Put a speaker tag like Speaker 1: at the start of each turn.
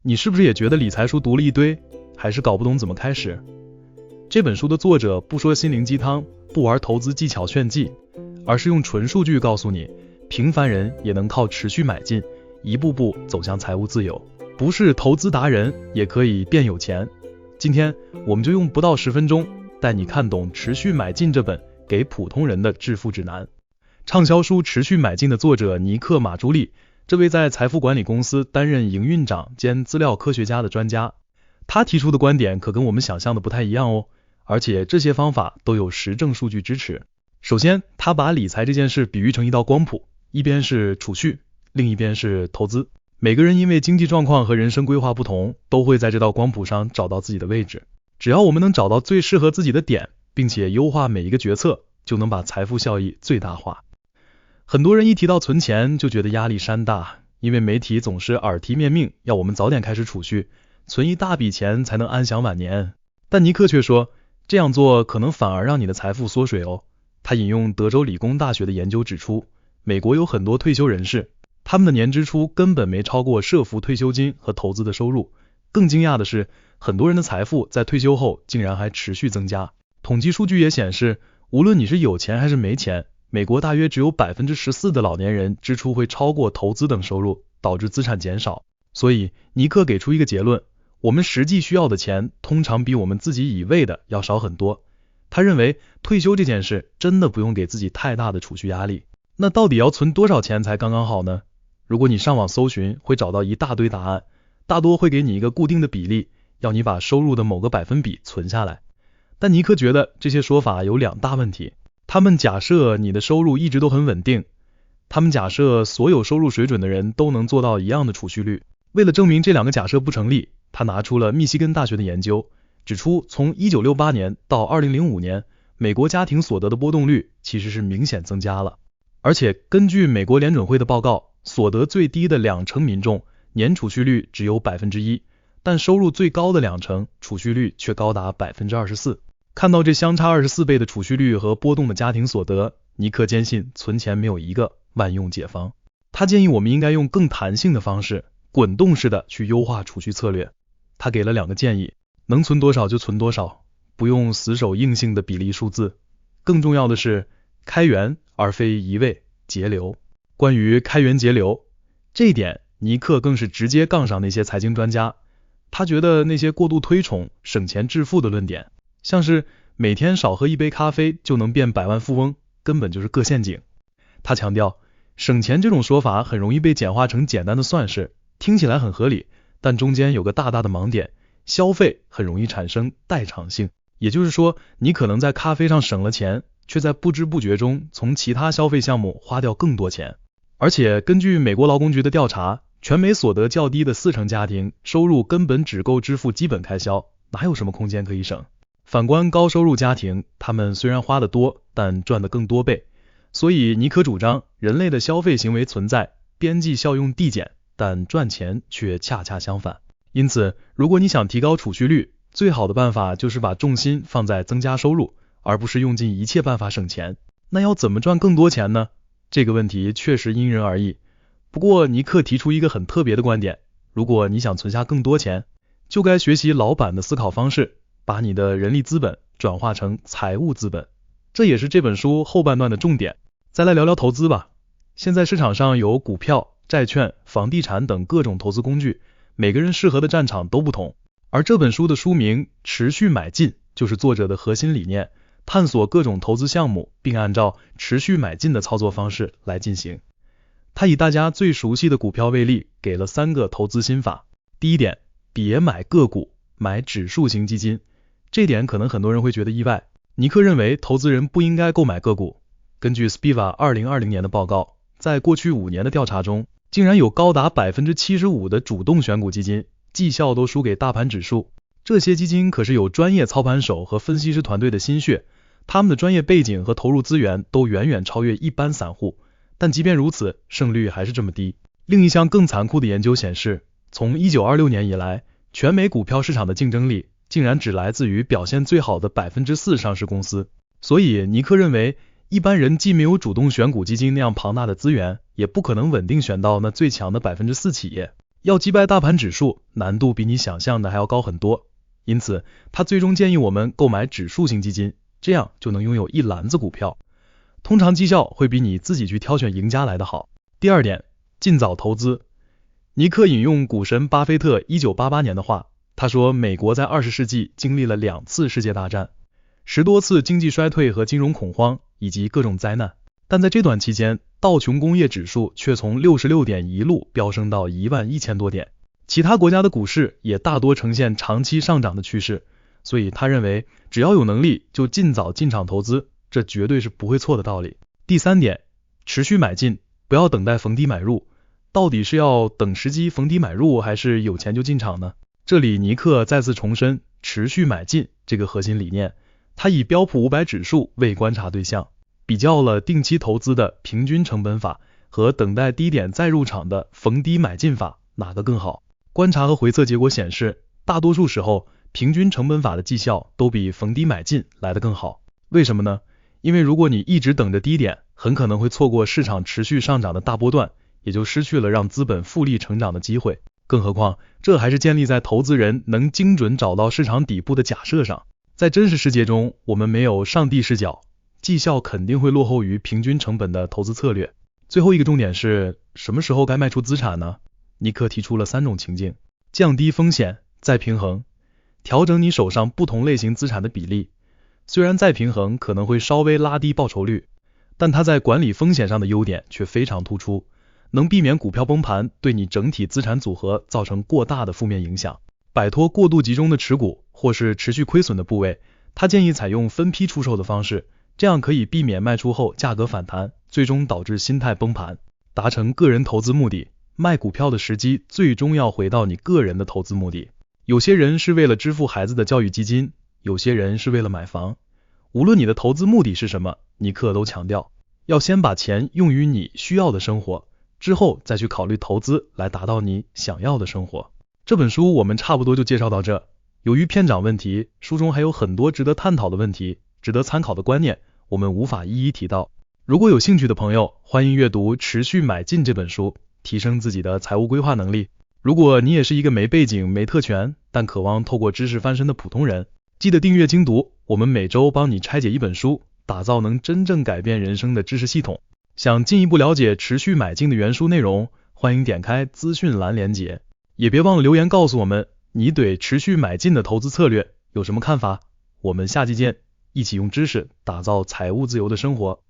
Speaker 1: 你是不是也觉得理财书读了一堆，还是搞不懂怎么开始？这本书的作者不说心灵鸡汤，不玩投资技巧炫技，而是用纯数据告诉你，平凡人也能靠持续买进，一步步走向财务自由。不是投资达人也可以变有钱。今天我们就用不到10分钟，带你看懂《持续买进》这本给普通人的致富指南。畅销书《持续买进》的作者尼克·马朱利，这位在财富管理公司担任营运长兼资料科学家的专家，他提出的观点可跟我们想象的不太一样哦，而且这些方法都有实证数据支持。首先，他把理财这件事比喻成一道光谱，一边是储蓄，另一边是投资。每个人因为经济状况和人生规划不同，都会在这道光谱上找到自己的位置。只要我们能找到最适合自己的点，并且优化每一个决策，就能把财富效益最大化。很多人一提到存钱就觉得压力山大，因为媒体总是耳提面命要我们早点开始储蓄，存一大笔钱才能安享晚年。但尼克却说，这样做可能反而让你的财富缩水哦。他引用德州理工大学的研究指出，美国有很多退休人士，他们的年支出根本没超过社福退休金和投资的收入。更惊讶的是，很多人的财富在退休后竟然还持续增加。统计数据也显示，无论你是有钱还是没钱，美国大约只有 14% 的老年人支出会超过投资等收入，导致资产减少。所以尼克给出一个结论，我们实际需要的钱通常比我们自己以为的要少很多。他认为退休这件事真的不用给自己太大的储蓄压力。那到底要存多少钱才刚刚好呢？如果你上网搜寻，会找到一大堆答案，大多会给你一个固定的比例，要你把收入的某个百分比存下来。但尼克觉得这些说法有2大问题。他们假设你的收入一直都很稳定，他们假设所有收入水准的人都能做到一样的储蓄率。为了证明这2个假设不成立，他拿出了密西根大学的研究，指出从1968年到2005年，美国家庭所得的波动率其实是明显增加了。而且根据美国联准会的报告，所得最低的2成民众年储蓄率只有 1%， 但收入最高的2成储蓄率却高达 24%。看到这相差24倍的储蓄率和波动的家庭所得，尼克坚信存钱没有一个万用解方。他建议我们应该用更弹性的方式，滚动式的去优化储蓄策略。他给了2个建议，能存多少就存多少，不用死守硬性的比例数字。更重要的是，开源而非一味节流。关于开源节流这一点，尼克更是直接杠上那些财经专家。他觉得那些过度推崇省钱致富的论点，像是每天少喝一杯咖啡就能变百万富翁，根本就是个陷阱。他强调，省钱这种说法很容易被简化成简单的算式，听起来很合理，但中间有个大大的盲点，消费很容易产生代偿性。也就是说，你可能在咖啡上省了钱，却在不知不觉中从其他消费项目花掉更多钱。而且根据美国劳工局的调查，全美所得较低的40%家庭收入根本只够支付基本开销，哪有什么空间可以省？反观高收入家庭，他们虽然花得多，但赚得更多倍。所以尼克主张，人类的消费行为存在边际效用递减，但赚钱却恰恰相反。因此，如果你想提高储蓄率，最好的办法就是把重心放在增加收入，而不是用尽一切办法省钱。那要怎么赚更多钱呢？这个问题确实因人而异。不过尼克提出一个很特别的观点，如果你想存下更多钱，就该学习老板的思考方式，把你的人力资本转化成财务资本。这也是这本书后半段的重点。再来聊聊投资吧。现在市场上有股票、债券、房地产等各种投资工具，每个人适合的战场都不同。而这本书的书名《持续买进》就是作者的核心理念，探索各种投资项目，并按照持续买进的操作方式来进行。他以大家最熟悉的股票为例，给了3个投资心法。第一点，别买个股，买指数型基金。这点可能很多人会觉得意外。尼克认为投资人不应该购买个股。根据 Spiva 2020年的报告，在过去5年的调查中，竟然有高达 75% 的主动选股基金绩效都输给大盘指数。这些基金可是有专业操盘手和分析师团队的心血，他们的专业背景和投入资源都远远超越一般散户。但即便如此，胜率还是这么低。另一项更残酷的研究显示，从1926年以来，全美股票市场的竞争力竟然只来自于表现最好的 4% 上市公司。所以尼克认为，一般人既没有主动选股基金那样庞大的资源，也不可能稳定选到那最强的 4% 企业。要击败大盘指数，难度比你想象的还要高很多。因此，他最终建议我们购买指数型基金，这样就能拥有一篮子股票，通常绩效会比你自己去挑选赢家来得好。第二点，尽早投资。尼克引用股神巴菲特1988年的话，他说美国在20世纪经历了2次世界大战，10多次经济衰退和金融恐慌，以及各种灾难。但在这段期间，道琼工业指数却从66点一路飙升到11000多点，其他国家的股市也大多呈现长期上涨的趋势，所以他认为只要有能力就尽早进场投资，这绝对是不会错的道理。第三点，持续买进，不要等待逢低买入。到底是要等时机逢低买入，还是有钱就进场呢？这里尼克再次重申持续买进这个核心理念，他以标普500指数为观察对象，比较了定期投资的平均成本法和等待低点再入场的逢低买进法，哪个更好？观察和回测结果显示，大多数时候平均成本法的绩效都比逢低买进来得更好。为什么呢？因为如果你一直等着低点，很可能会错过市场持续上涨的大波段，也就失去了让资本复利成长的机会。更何况，这还是建立在投资人能精准找到市场底部的假设上。在真实世界中，我们没有上帝视角，绩效肯定会落后于平均成本的投资策略。最后一个重点是，什么时候该卖出资产呢？尼克提出了3种情境：降低风险，再平衡，调整你手上不同类型资产的比例。虽然再平衡可能会稍微拉低报酬率，但它在管理风险上的优点却非常突出，能避免股票崩盘对你整体资产组合造成过大的负面影响，摆脱过度集中的持股或是持续亏损的部位。他建议采用分批出售的方式，这样可以避免卖出后价格反弹，最终导致心态崩盘，达成个人投资目的。卖股票的时机最终要回到你个人的投资目的。有些人是为了支付孩子的教育基金，有些人是为了买房。无论你的投资目的是什么，尼克都强调，要先把钱用于你需要的生活，之后再去考虑投资来达到你想要的生活。这本书我们差不多就介绍到这。由于篇章问题，书中还有很多值得探讨的问题，值得参考的观念，我们无法一一提到。如果有兴趣的朋友，欢迎阅读《持续买进》这本书，提升自己的财务规划能力。如果你也是一个没背景、没特权，但渴望透过知识翻身的普通人，记得订阅精读，我们每周帮你拆解一本书，打造能真正改变人生的知识系统。想进一步了解持续买进的原书内容，欢迎点开资讯栏连结，也别忘了留言告诉我们你对持续买进的投资策略有什么看法。我们下期见，一起用知识打造财务自由的生活。